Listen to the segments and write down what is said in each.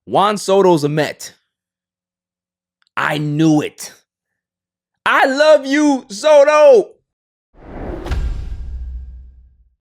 Juan Soto's a Met. I knew it. I love you, Soto.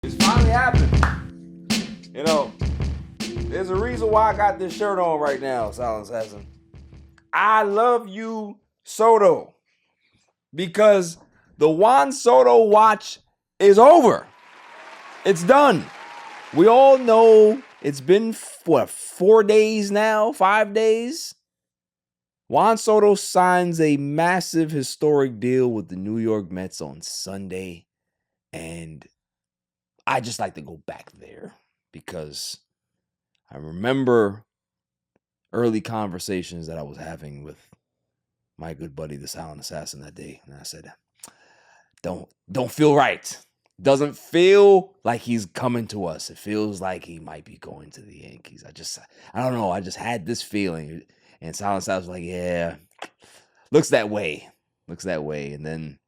It's finally happened. You know, there's a reason why I got this shirt on right now, Silent Assassin. I love you, Soto. Because the Juan Soto watch is over. It's done. We all know it's been, 4 days now? 5 days? Juan Soto signs a massive historic deal with the New York Mets on Sunday. And I just like to go back there because I remember early conversations that I was having with my good buddy, the Silent Assassin, that day. And I said, don't feel right. Doesn't feel like he's coming to us. It feels like he might be going to the Yankees. I don't know. I just had this feeling. And Silent Assassin was like, yeah, looks that way. And then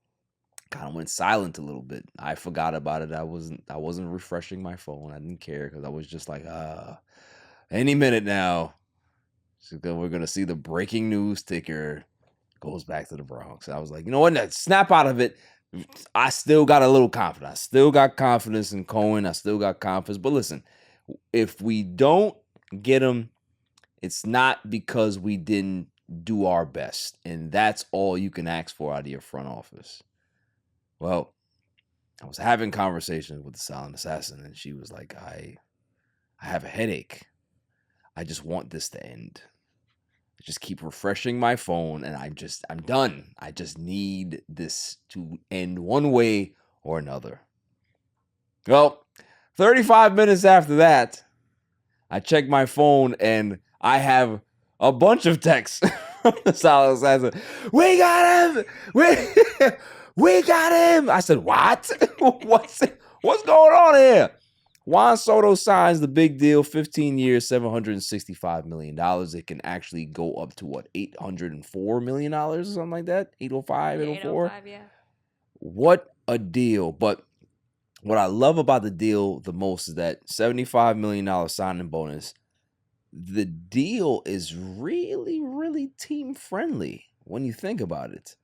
kind of went silent a little bit. I forgot about it. I wasn't refreshing my phone. I didn't care because I was just like, any minute now, we're gonna see the breaking news ticker goes back to the Bronx. I was like, you know what? Snap out of it. I still got a little confidence. I still got confidence in Cohen. I still got confidence. But listen, if we don't get him, it's not because we didn't do our best. And that's all you can ask for out of your front office. Well, I was having conversations with the Silent Assassin, and she was like, I have a headache. I just want this to end. I just keep refreshing my phone, and I'm done. I just need this to end one way or another. Well, 35 minutes after that, I check my phone, and I have a bunch of texts from the Silent Assassin. We got him! We got him! I said, what? What's going on here? Juan Soto signs the big deal, 15 years, $765 million. It can actually go up to, what, $804 million or something like that? 805, 804? 805, yeah. What a deal. But what I love about the deal the most is that $75 million signing bonus. The deal is really, really team friendly when you think about it.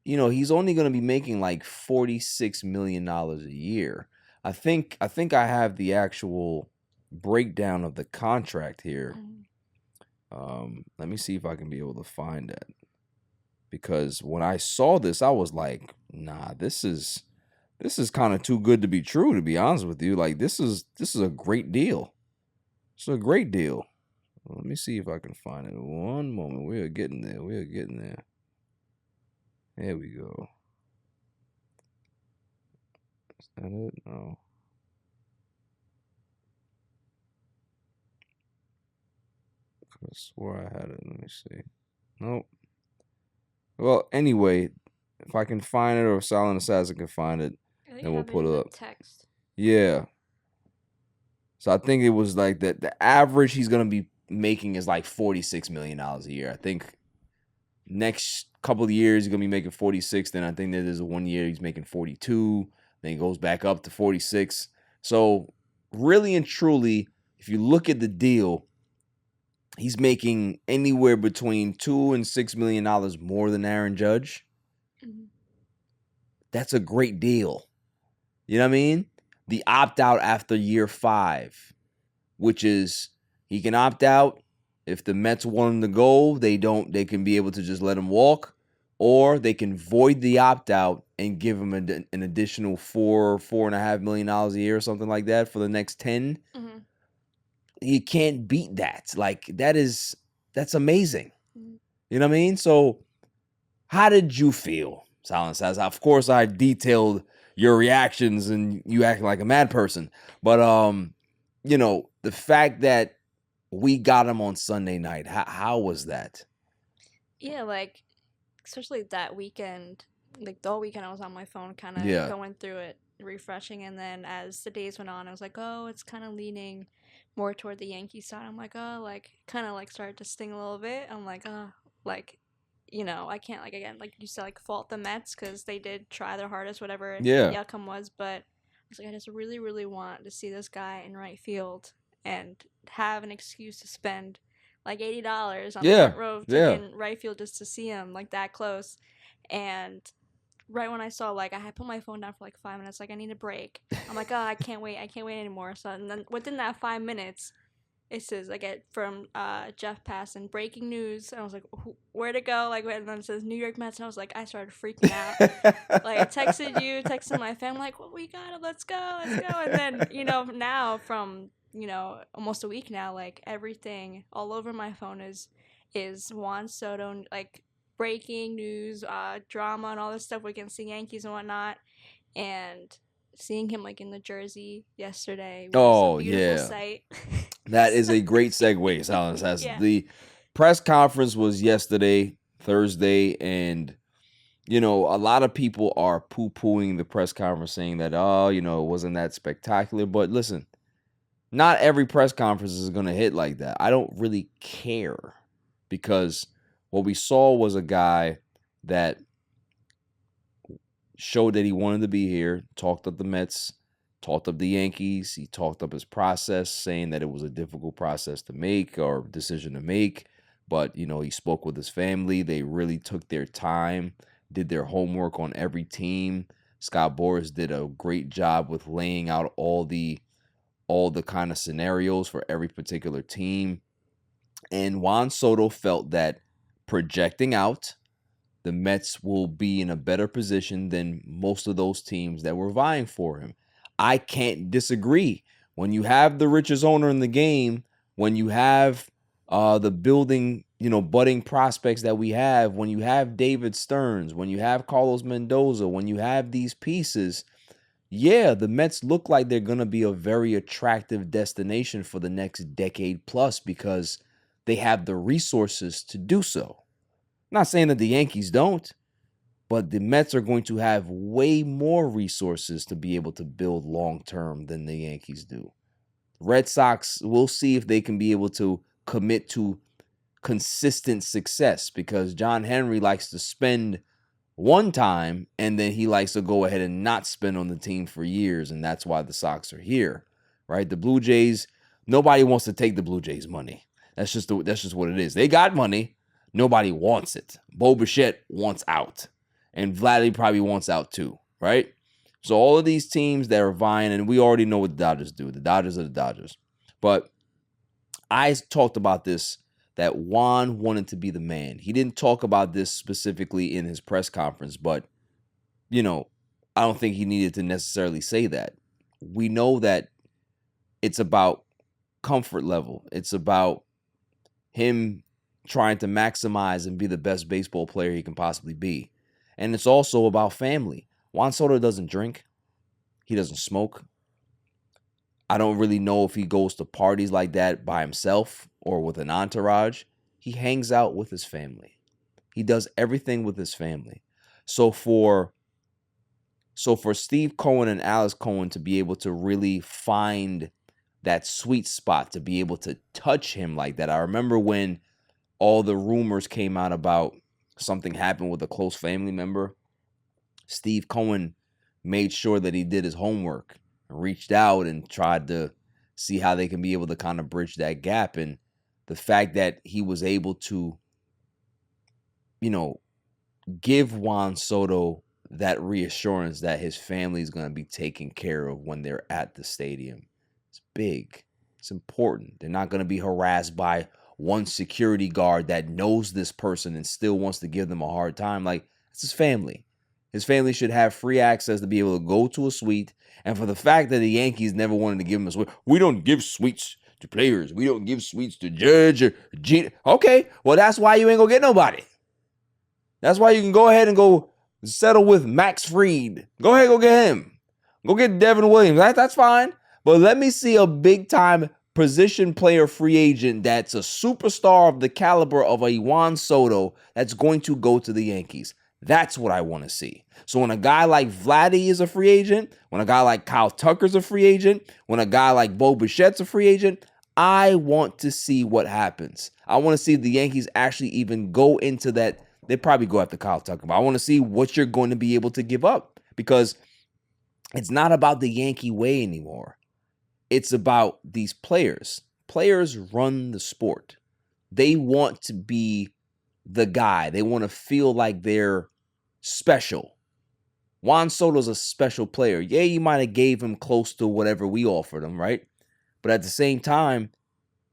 You know, he's only going to be making like $46 million a year. I think I have the actual breakdown of the contract here. Let me see if I can be able to find that. Because when I saw this, I was like, nah, this is kind of too good to be true, to be honest with you. Like, this is a great deal. It's a great deal. Let me see if I can find it. One moment. We are getting there. There we go. Is that it? No. I swore I had it. Let me see. Nope. Well, anyway, if I can find it or if Silent Assassin can find it, then we'll put it up. Text. Yeah. So I think it was like the average he's going to be making is like $46 million a year. I think next couple of years he's going to be making 46. Then I think that there's 1 year he's making 42. Then he goes back up to 46. So really and truly, if you look at the deal, he's making anywhere between $2 and $6 million more than Aaron Judge. Mm-hmm. That's a great deal. You know what I mean? The opt-out after year 5, which is he can opt out. If the Mets want him to go, they can be able to just let him walk, or they can void the opt-out and give him an additional $4.5 million a year or something like that for the next 10. Mm-hmm. You can't beat that. Like, that's amazing. Mm-hmm. You know what I mean? So how did you feel, Silent says? Of course, I detailed your reactions and you acting like a mad person. But, you know, the fact that we got him on Sunday night, how was that? Yeah, like, especially that weekend, like the whole weekend I was on my phone kind of going through it, refreshing. And then as the days went on, I was like, oh, it's kind of leaning more toward the Yankee side. I'm like, oh, like, kind of like started to sting a little bit. I'm like, oh, like, you know, I can't, like, again, like you said, like, fault the Mets because they did try their hardest, whatever the outcome was. But I was like, I just really, really want to see this guy in right field and have an excuse to spend like $80 on the front row of ticket right field just to see him like that close. And right when I saw, like, I had put my phone down for like 5 minutes, like I need a break. I'm like, oh, I can't wait anymore. So and then within that 5 minutes, it says I get from Jeff Passan, breaking news. And I was like, where'd it go? Like, and then it says New York Mets, and I was like, I started freaking out. Like, I texted you, texted my family, like, well, we got it, let's go. And then, you know, now from, you know, almost a week now, like, everything all over my phone is Juan Soto, like, breaking news, drama, and all this stuff against the Yankees and whatnot. And seeing him like in the jersey yesterday was a beautiful sight. That is a great segue, Silence. The press conference was yesterday, Thursday, and you know, a lot of people are poo-pooing the press conference, saying that, oh, you know, it wasn't that spectacular. But listen, not every press conference is going to hit like that. I don't really care, because what we saw was a guy that showed that he wanted to be here, talked up the Mets, talked up the Yankees. He talked up his process, saying that it was a difficult process to make or decision to make. But, you know, he spoke with his family. They really took their time, did their homework on every team. Scott Boras did a great job with laying out all the kind of scenarios for every particular team. And Juan Soto felt that projecting out, the Mets will be in a better position than most of those teams that were vying for him. I can't disagree. When you have the richest owner in the game, when you have the building, you know, budding prospects that we have, when you have David Stearns, when you have Carlos Mendoza, when you have these pieces, yeah, the Mets look like they're going to be a very attractive destination for the next decade plus, because they have the resources to do so. Not saying that the Yankees don't, but the Mets are going to have way more resources to be able to build long-term than the Yankees do. Red Sox, we'll see if they can be able to commit to consistent success, because John Henry likes to spend one time and then he likes to go ahead and not spend on the team for years, and that's why the Sox are here, right? The Blue Jays, nobody wants to take the Blue Jays money. That's just what it is. They got money. Nobody wants it. Bo Bichette wants out. And Vladdy probably wants out too, right? So all of these teams that are vying, and we already know what the Dodgers do. The Dodgers are the Dodgers. But I talked about this, that Juan wanted to be the man. He didn't talk about this specifically in his press conference, but, you know, I don't think he needed to necessarily say that. We know that it's about comfort level. It's about him trying to maximize and be the best baseball player he can possibly be. And it's also about family. Juan Soto doesn't drink. He doesn't smoke. I don't really know if he goes to parties like that by himself or with an entourage. He hangs out with his family. He does everything with his family. So for Steve Cohen and Alice Cohen to be able to really find that sweet spot, to be able to touch him like that. I remember when all the rumors came out about something happened with a close family member. Steve Cohen made sure that he did his homework, reached out and tried to see how they can be able to kind of bridge that gap. And the fact that he was able to, you know, give Juan Soto that reassurance that his family is going to be taken care of when they're at the stadium. It's big. It's important. They're not going to be harassed by one security guard that knows this person and still wants to give them a hard time. Like, it's his family. His family should have free access to be able to go to a suite. And for the fact that the Yankees never wanted to give him a suite, we don't give suites to players. We don't give suites to Judge or G. Okay, well, that's why you ain't gonna get nobody. That's why you can go ahead and go settle with Max Fried. Go ahead, go get him. Go get Devin Williams. That's fine. But let me see a big-time position player free agent that's a superstar of the caliber of a Juan Soto that's going to go to the Yankees. That's what I want to see. So when a guy like Vladdy is a free agent, when a guy like Kyle Tucker's a free agent, when a guy like Bo Bichette's a free agent, I want to see what happens. I want to see if the Yankees actually even go into that. They probably go after Kyle Tucker, but I want to see what you're going to be able to give up, because it's not about the Yankee way anymore. It's about these players. Players run the sport. They want to be the guy. They want to feel like they're special. Juan Soto's a special player. Yeah, you might have gave him close to whatever we offered him, right? But at the same time,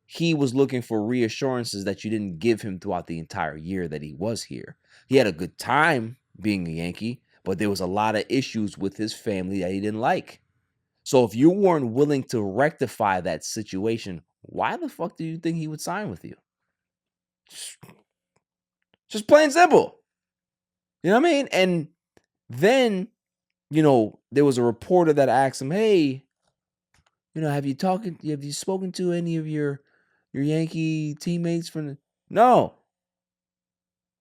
he was looking for reassurances that you didn't give him throughout the entire year that he was here. He had a good time being a Yankee, but there was a lot of issues with his family that he didn't like. So if you weren't willing to rectify that situation, why the fuck do you think he would sign with you? Just plain simple. You know what I mean? And then, there was a reporter that asked him, hey, have you spoken to any of your Yankee teammates from the... No.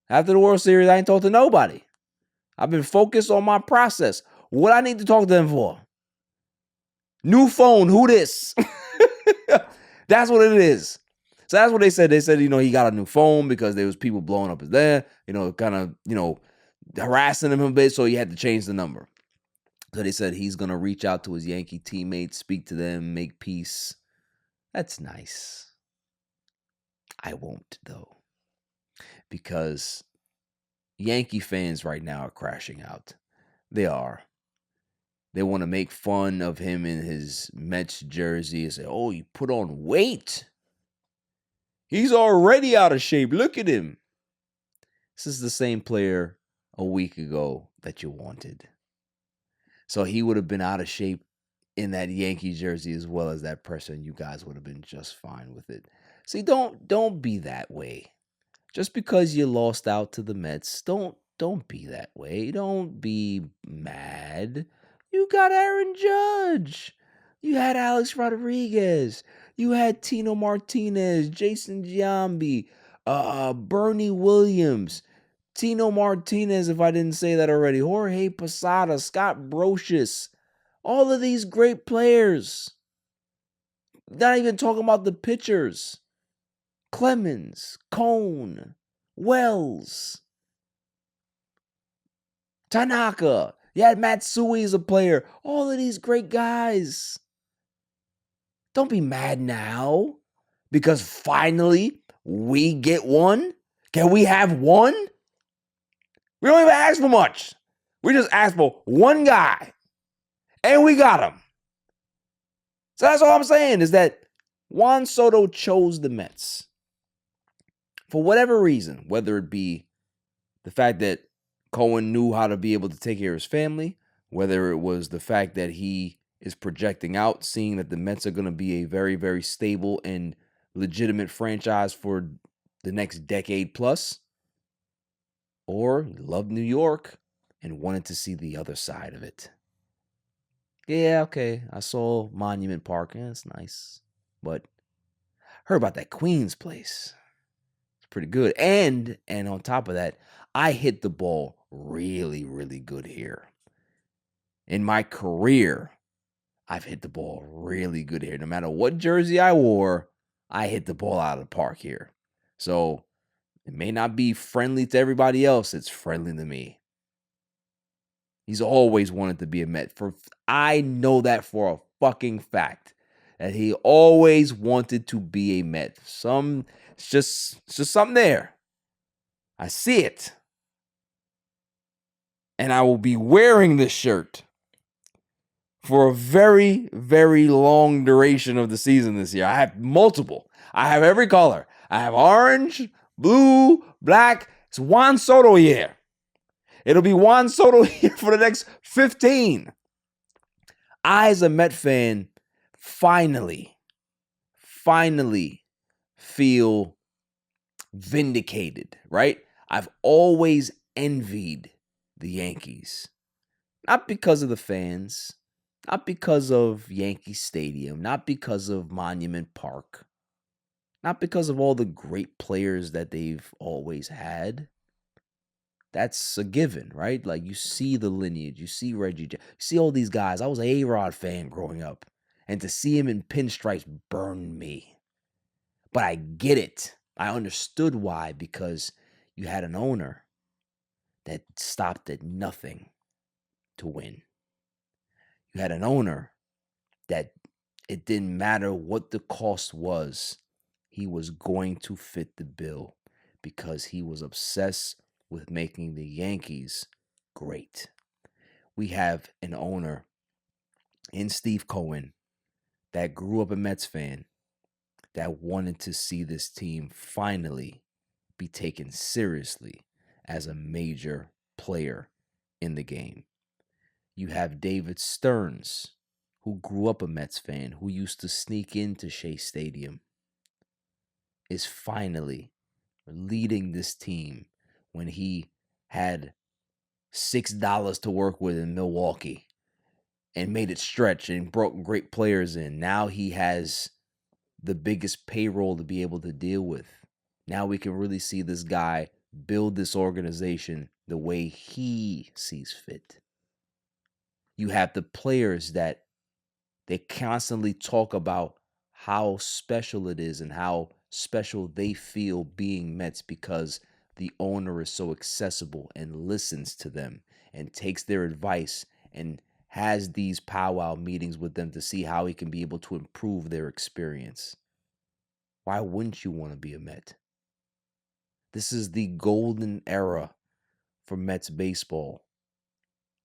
After the World Series, I ain't talked to nobody. I've been focused on my process. What I need to talk to them for? New phone, who this? That's what it is. So that's what they said. They said, he got a new phone because there was people blowing up his there, kind of, harassing him a bit, so he had to change the number. So they said he's going to reach out to his Yankee teammates, speak to them, make peace. That's nice. I won't, though, because Yankee fans right now are crashing out. They are. They want to make fun of him in his Mets jersey and say, oh, you put on weight. He's already out of shape. Look at him. This is the same player a week ago that you wanted. So he would have been out of shape in that Yankee jersey as well as that person. You guys would have been just fine with it. See, don't be that way. Just because you lost out to the Mets, don't be that way. Don't be mad. You got Aaron Judge. You had Alex Rodriguez. You had Tino Martinez, Jason Giambi, Bernie Williams, Tino Martinez, if I didn't say that already, Jorge Posada, Scott Brocious, all of these great players. Not even talking about the pitchers. Clemens, Cone, Wells, Tanaka. You had Matsui as a player. All of these great guys. Don't be mad now because finally we get one. Can we have one? We don't even ask for much. We just asked for one guy, and we got him. So that's all I'm saying is that Juan Soto chose the Mets. For whatever reason, whether it be the fact that Cohen knew how to be able to take care of his family, whether it was the fact that he is projecting out, seeing that the Mets are going to be a very, very stable and legitimate franchise for the next decade plus, or he loved New York and wanted to see the other side of it. Yeah, okay, I saw Monument Park. Yeah, it's nice. But heard about that Queens place. It's pretty good. And on top of that, I hit the ball really, really good here. In my career, I've hit the ball really good here. No matter what jersey I wore, I hit the ball out of the park here. So it may not be friendly to everybody else. It's friendly to me. He's always wanted to be a Met. I know that for a fucking fact. That he always wanted to be a Met. It's just something there. I see it. And I will be wearing this shirt for a very, very long duration of the season this year. I have multiple. I have every color. I have orange, blue, black. It's Juan Soto year. It'll be Juan Soto here for the next 15. I, as a Met fan, finally feel vindicated, right? I've always envied the Yankees. Not because of the fans, not because of Yankee Stadium, not because of Monument Park, not because of all the great players that they've always had. That's a given, right? Like, you see the lineage, you see Reggie, you see all these guys. I was an A-Rod fan growing up, and to see him in pinstripes burned me. But I get it. I understood why, because you had an owner that stopped at nothing to win. You had an owner that it didn't matter what the cost was. he was going to fit the bill because he was obsessed with making the Yankees great. We have an owner in Steve Cohen that grew up a Mets fan that wanted to see this team finally be taken seriously as a major player in the game. You have David Stearns, who grew up a Mets fan, who used to sneak into Shea Stadium, is finally leading this team when he had $6 to work with in Milwaukee and made it stretch and brought great players in. Now he has the biggest payroll to be able to deal with. Now we can really see this guy build this organization the way he sees fit. You have the players that they constantly talk about how special it is and how special they feel being Mets because the owner is so accessible and listens to them and takes their advice and has these powwow meetings with them to see how he can be able to improve their experience. Why wouldn't you want to be a Met? This is the golden era for Mets baseball.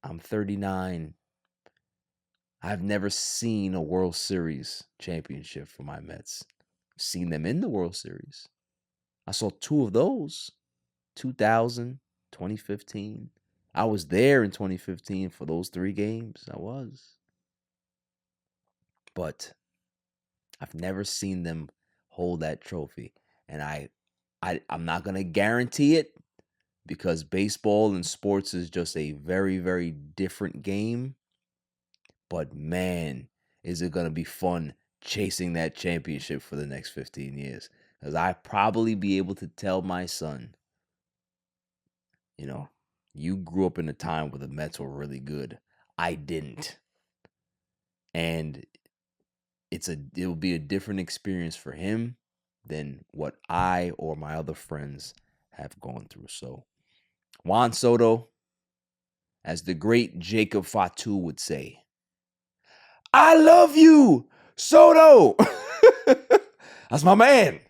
I'm 39. I've never seen a World Series championship for my Mets. I've seen them in the World Series. I saw 2 of those, 2000, 2015. I was there in 2015 for those 3 games. I was. But I've never seen them hold that trophy. And I'm not going to guarantee it because baseball and sports is just a very, very different game. But man, is it going to be fun chasing that championship for the next 15 years. Because I probably be able to tell my son, you grew up in a time where the Mets were really good. I didn't. And it'll be a different experience for him than what I or my other friends have gone through. So, Juan Soto, as the great Jacob Fatu would say, I love you, Soto. That's my man.